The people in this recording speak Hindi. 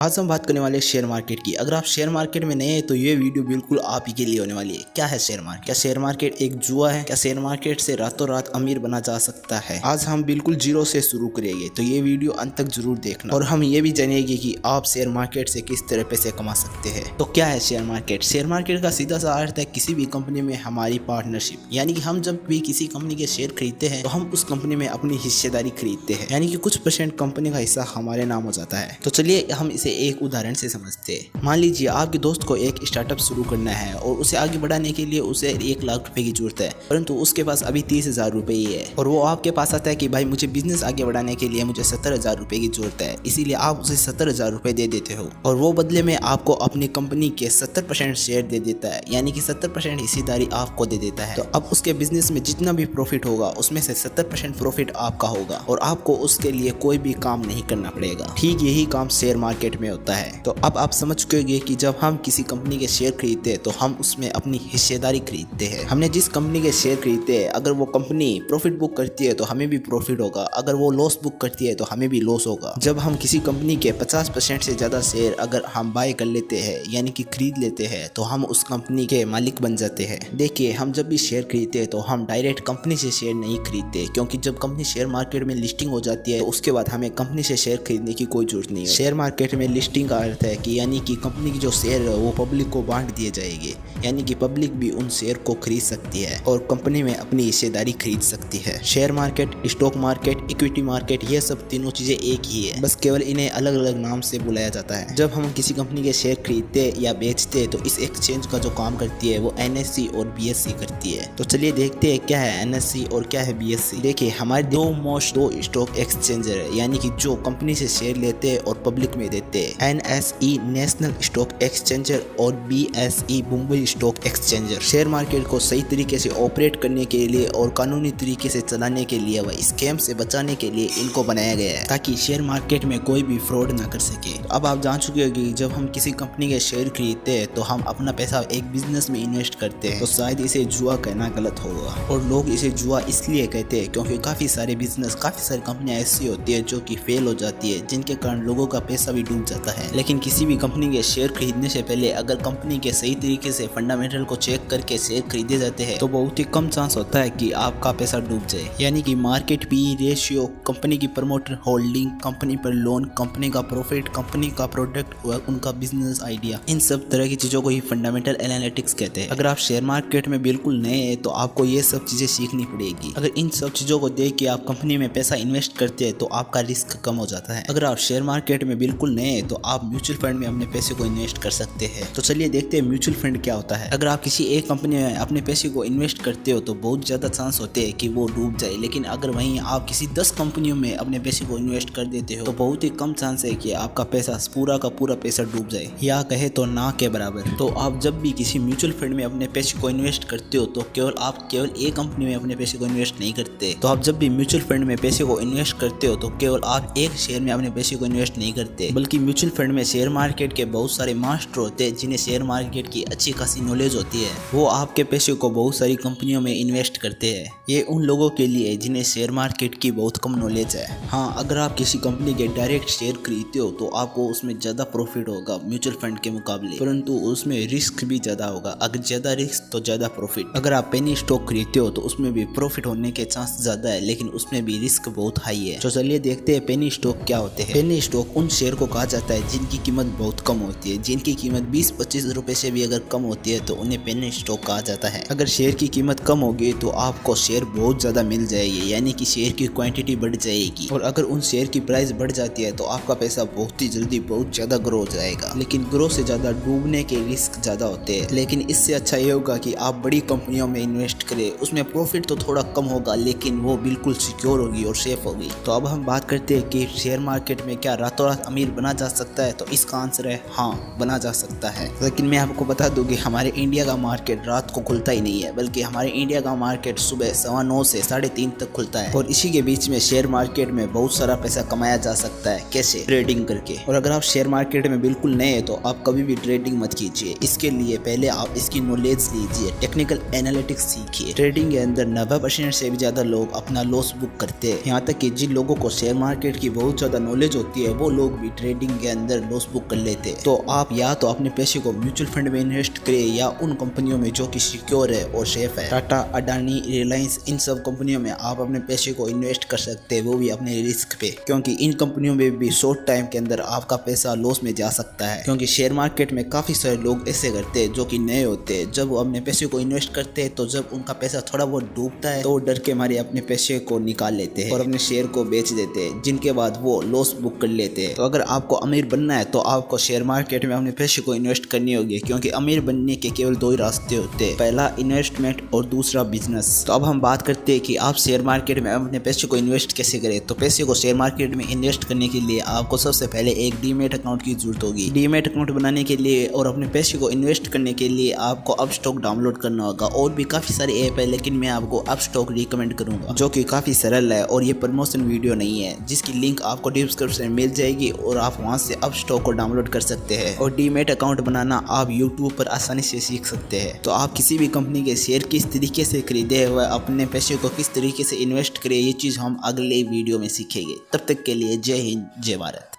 आज हम बात करने वाले हैं शेयर मार्केट की। अगर आप शेयर मार्केट में नए हैं तो ये वीडियो बिल्कुल आप ही के लिए होने वाली है। क्या है शेयर मार्केट? क्या शेयर मार्केट एक जुआ है? क्या शेयर मार्केट से रातों रात अमीर बना जा सकता है? आज हम बिल्कुल जीरो से शुरू करेंगे, तो ये वीडियो अंत तक जरूर देखना और हम ये भी जानेंगे कि आप शेयर मार्केट से किस तरह पैसे कमा सकते हैं। तो क्या है शेयर मार्केट? शेयर मार्केट का सीधा सा अर्थ है किसी भी कंपनी में हमारी पार्टनरशिप, यानी कि हम जब भी किसी कंपनी के शेयर खरीदते हैं तो हम उस कंपनी में अपनी हिस्सेदारी खरीदते हैं, यानी कि कुछ परसेंट कंपनी का हिस्सा हमारे नाम हो जाता है। तो चलिए हम इसे एक उदाहरण से समझते हैं। मान लीजिए आपके दोस्त को एक स्टार्टअप शुरू करना है और उसे आगे बढ़ाने के लिए उसे 1 लाख रुपए की जरूरत है, परंतु उसके पास अभी 30,000 रुपए ही है और वो आपके पास आता है कि भाई मुझे बिजनेस आगे बढ़ाने के लिए मुझे 70,000 रुपए की जरूरत है, इसीलिए आप उसे 70,000 रुपए दे देते हो और वो बदले में आपको अपनी कंपनी के 70% शेयर दे देता है, यानी कि 70% हिस्सेदारी आपको दे देता है। तो अब उसके बिजनेस में जितना भी प्रॉफिट होगा उसमें से 70% प्रॉफिट आपका होगा और आपको उसके लिए कोई भी काम नहीं करना पड़ेगा। ठीक यही काम शेयर मार्केट में होता है। तो अब आप समझ चुके होंगे कि जब हम किसी कंपनी के शेयर खरीदते हैं तो हम उसमें अपनी हिस्सेदारी खरीदते हैं। हमने जिस कंपनी के शेयर खरीदते हैं, अगर वो कंपनी प्रॉफिट बुक करती है तो हमें भी प्रॉफिट होगा, अगर वो लॉस बुक करती है तो हमें भी लॉस होगा। जब हम किसी कंपनी के 50% से ज्यादा शेयर अगर हम बाय कर लेते हैं, यानी कि खरीद लेते हैं, तो हम उस कंपनी के मालिक बन जाते हैं। देखिए, हम जब भी शेयर खरीदते हैं तो हम डायरेक्ट कंपनी से शेयर नहीं खरीदते, क्योंकि जब कंपनी शेयर मार्केट में लिस्टिंग हो जाती है तो उसके बाद हमें कंपनी से शेयर खरीदने की कोई जरूरत नहीं है। शेयर मार्केट में लिस्टिंग का अर्थ है कि यानी कि कंपनी की जो शेयर है वो पब्लिक को बांट दिए जाएंगे, यानी कि पब्लिक भी उन शेयर को खरीद सकती है और कंपनी में अपनी हिस्सेदारी खरीद सकती है। Share market, stock market, equity market, ये सब तीनों चीजें एक ही है, बस केवल इन्हें अलग अलग नाम से बुलाया जाता है। जब हम किसी कंपनी के शेयर खरीदते या बेचते तो इस एक्सचेंज का जो काम करती है वो NSE और BSE करती है। तो चलिए देखते हैं क्या है NSE और क्या है BSE। देखिए, हमारे दो स्टॉक एक्सचेंजर है, यानी कि जो कंपनी से शेयर लेते हैं और पब्लिक में देते हैं। NSE नेशनल स्टॉक एक्सचेंजर और BSE Mumbai stock exchanger. Share market को सही तरीके से ऑपरेट करने के लिए और कानूनी तरीके से चलाने के लिए व स्कैम से बचाने के लिए इनको बनाया गया है, ताकि शेयर मार्केट में कोई भी फ्रॉड ना कर सके। तो अब आप जान चुके हो कि जब हम किसी कंपनी के शेयर खरीदते हैं तो हम अपना पैसा एक बिजनेस में इन्वेस्ट करते हैं, तो शायद इसे जुआ कहना गलत होगा और लोग इसे जुआ इसलिए कहते हैं क्योंकि काफी सारे बिजनेस, काफी सारी कंपनियां ऐसी होती है जो कि फेल हो जाती है, जिनके कारण लोगों का पैसा भी डूब जाता है। लेकिन किसी भी कंपनी के शेयर खरीदने से पहले अगर कंपनी के सही तरीके से फंडामेंटल को चेक करके शेयर खरीदे जाते हैं तो बहुत ही कम चांस होता है कि आपका पैसा डूब जाए। यानी कि मार्केट पी रेशियो, कंपनी की प्रमोटर होल्डिंग, कंपनी पर लोन, कंपनी का प्रॉफिट, कंपनी का प्रोडक्ट और उनका बिजनेस आइडिया, इन सब तरह की चीजों को ही फंडामेंटल एनालिटिक्स कहते हैं। अगर आप शेयर मार्केट में बिल्कुल नए हैं तो आपको ये सब चीजें सीखनी पड़ेगी। अगर इन सब चीजों को देख के आप कंपनी में पैसा इन्वेस्ट करते हैं तो आपका रिस्क कम हो जाता है। अगर आप शेयर मार्केट में बिल्कुल नए हैं तो आप म्यूचुअल फंड में अपने पैसे को इन्वेस्ट कर सकते हैं। तो चलिए देखते हैं म्यूचुअल फंड क्या होता है। अगर आप किसी एक कंपनी में अपने पैसे को इन्वेस्ट करते हो तो बहुत ज्यादा चांस होते हैं कि वो डूब जाए, लेकिन अगर वहीं आप किसी 10 कंपनियों में अपने पैसे को इन्वेस्ट कर देते हो तो बहुत ही कम चांस है कि आपका पैसा पूरा का पूरा पैसा डूब जाए, या कहे तो ना के बराबर। तो आप जब भी किसी म्यूचुअल फंड में अपने पैसे को इन्वेस्ट करते हो तो केवल एक कंपनी में अपने पैसे को इन्वेस्ट नहीं करते। तो आप जब भी म्यूचुअल फंड में पैसे को इन्वेस्ट करते हो तो केवल आप एक शेयर में अपने पैसे को इन्वेस्ट नहीं करते, बल्कि म्यूचुअल फंड में शेयर मार्केट के बहुत सारे मास्टर होते हैं जिन्हें शेयर मार्केट की अच्छी खासी नॉलेज होती है। वो आपके पैसे को बहुत सारी कंपनियों में इन्वेस्ट करते हैं। ये उन लोगों के लिए जिन्हें शेयर मार्केट की बहुत कम नॉलेज है। हाँ, अगर आप किसी कंपनी के डायरेक्ट शेयर खरीदते हो तो आपको उसमें ज्यादा प्रॉफिट होगा म्यूचुअल फंड के मुकाबले, परंतु उसमें रिस्क भी ज्यादा होगा। अगर ज्यादा रिस्क तो ज्यादा प्रॉफिट। अगर आप पेनी स्टॉक खरीदते हो तो उसमें भी प्रॉफिट होने के चांस ज्यादा है, लेकिन उसमें भी रिस्क बहुत हाई है। तो चलिए देखते हैं पेनी स्टॉक क्या होते हैं। पेनी स्टॉक उन शेयर को कहा जाता है जिनकी कीमत बहुत कम होती है, जिनकी कीमत 20-25 रुपए से भी अगर कम होती है तो उन्हें पेनी स्टॉक कहा जाता है। अगर शेयर की कीमत कम होगी तो आपको शेयर बहुत ज्यादा मिल जाएगी, यानी कि शेयर की क्वांटिटी बढ़ जाएगी, और अगर उन शेयर की प्राइस बढ़ जाती है तो आपका पैसा बहुत ही जल्दी बहुत ज्यादा ग्रो हो जाएगा। लेकिन ग्रो से ज्यादा डूबने के रिस्क ज्यादा होते हैं। लेकिन इससे अच्छा ये होगा कि आप बड़ी कंपनियों में इन्वेस्ट करें, उसमें प्रॉफिट तो थोड़ा कम होगा लेकिन वो बिल्कुल सिक्योर होगी और सेफ होगी। तो अब हम बात करते हैं कि शेयर मार्केट में क्या रातों रात अमीर बना जा सकता है, तो इसका आंसर है हाँ, बना जा सकता है। लेकिन मैं आपको बता दूं कि हमारे इंडिया का मार्केट रात को खुलता ही नहीं है, बल्कि हमारे इंडिया का मार्केट सुबह 9:15 से 3:30 तक खुलता है, और इसी के बीच में शेयर मार्केट में बहुत सारा पैसा कमाया जा सकता है। कैसे? ट्रेडिंग करके। और अगर आप शेयर मार्केट में बिल्कुल नए हैं तो आप कभी भी ट्रेडिंग मत कीजिए। इसके लिए पहले आप इसकी नॉलेज लीजिए, टेक्निकल एनालिटिक्स सीखिए। ट्रेडिंग के अंदर 90% से भी ज्यादा लोग अपना लॉस बुक करते हैं। यहाँ तक कि जिन लोगों को शेयर मार्केट की बहुत ज्यादा नॉलेज होती है वो लोग भी ट्रेडिंग ट्रेडिंग के अंदर लॉस बुक कर लेते हैं। तो आप या तो अपने पैसे को म्यूचुअल फंड में इन्वेस्ट करें या उन कंपनियों में जो कि सिक्योर है और सेफ है। टाटा, अडानी, रिलायंस, इन सब कंपनियों में आप अपने पैसे को इन्वेस्ट कर सकते हैं, वो भी अपने रिस्क पे, क्योंकि इन कंपनियों में भी शॉर्ट टाइम के अंदर आपका पैसा लॉस में जा सकता है। क्योंकि शेयर मार्केट में काफी सारे लोग ऐसे करते हैं जो कि नए होते हैं, जब वो अपने पैसे को इन्वेस्ट करते हैं तो जब उनका पैसा थोड़ा बहुत डूबता है तो वो डर के मारे अपने पैसे को निकाल लेते हैं और अपने शेयर को बेच देते हैं, जिनके बाद वो लॉस बुक कर लेते हैं। तो अगर आपको अमीर बनना है तो आपको शेयर मार्केट में अपने पैसे को इन्वेस्ट करनी होगी, क्योंकि अमीर बनने के केवल दो ही रास्ते होते हैं, पहला इन्वेस्टमेंट और दूसरा बिजनेस। तो अब हम बात करते हैं कि आप शेयर मार्केट में अपने पैसे को इन्वेस्ट कैसे करें। तो पैसे को शेयर मार्केट में इन्वेस्ट करने के लिए आपको सबसे पहले एक डीमैट अकाउंट की जरूरत होगी। डीमैट अकाउंट बनाने के लिए और अपने पैसे को इन्वेस्ट करने के लिए आपको अपस्टॉक डाउनलोड करना होगा। और भी काफी सारे ऐप है, लेकिन मैं आपको अपस्टॉक रिकमेंड करूंगा, जो कि काफी सरल है और ये प्रमोशन वीडियो नहीं है, जिसकी लिंक आपको डिस्क्रिप्शन में मिल जाएगी और आप वहां से अपस्टॉक को डाउनलोड कर सकते हैं। और डीमैट अकाउंट बनाना आप यूट्यूब पर आसानी से सीख सकते हैं। तो आप किसी भी कंपनी के शेयर किस तरीके से खरीदे व अपने पैसे को किस तरीके से इन्वेस्ट करें, ये चीज हम अगले वीडियो में सीखेंगे। तब तक के लिए जय हिंद, जय भारत।